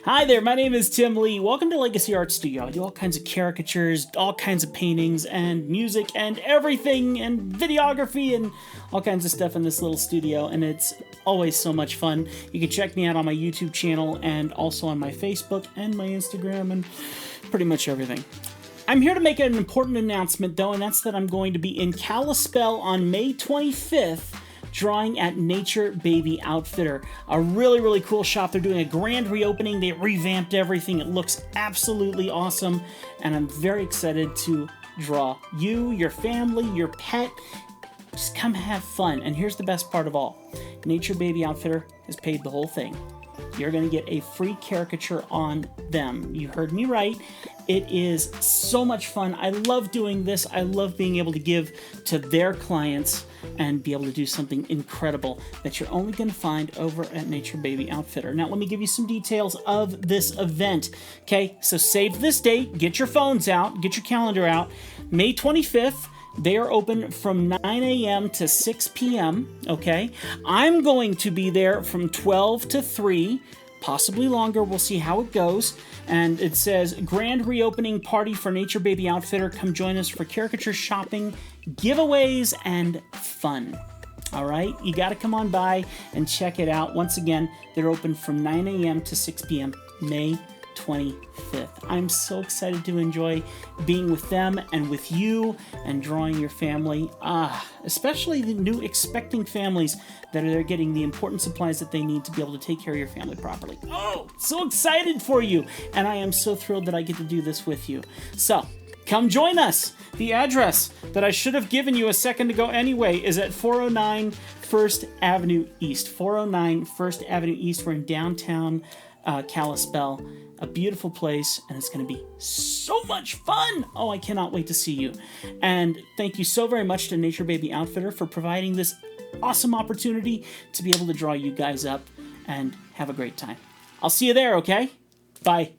Hi there, my name is Tim Lee. Welcome to Legacy Art Studio. I do all kinds of caricatures, all kinds of paintings, and music, and everything, and videography, and all kinds of stuff in this little studio, and it's always so much fun. You can check me out on my YouTube channel, and also on my Facebook, and my Instagram, and pretty much everything. I'm here to make an important announcement, though, and that's that I'm going to be in Kalispell on May 25th, drawing at Nature Baby Outfitter. A really, really cool shop. They're doing a grand reopening. They revamped everything. It looks absolutely awesome, and I'm very excited to draw you, your family, your pet. Just come have fun. And here's the best part of all. Nature Baby Outfitter has paid the whole thing. You're going to get a free caricature on them. You heard me right. It is so much fun. I love doing this. I love being able to give to their clients and be able to do something incredible that you're only going to find over at Nature Baby Outfitter. Now, let me give you some details of this event. Okay, so save this date. Get your phones out. Get your calendar out. May 25th. They are open from 9 a.m. to 6 p.m., okay? I'm going to be there from 12 to 3, possibly longer. We'll see how it goes. And it says, grand reopening party for Nature Baby Outfitter. Come join us for caricature shopping, giveaways, and fun. All right? You got to come on by and check it out. Once again, they're open from 9 a.m. to 6 p.m. May 25th. I'm so excited to enjoy being with them and with you and drawing your family, especially the new expecting families that are getting the important supplies that they need to be able to take care of your family properly. Oh, so excited for you, and I am so thrilled that I get to do this with you. So come join us. The address that I should have given you a second ago anyway is at 409 First Avenue East. 409 First Avenue East. We're in downtown Kalispell. A beautiful place, and it's going to be so much fun. Oh, I cannot wait to see you. And thank you so very much to Nature Baby Outfitter for providing this awesome opportunity to be able to draw you guys up and have a great time. I'll see you there, okay? Bye.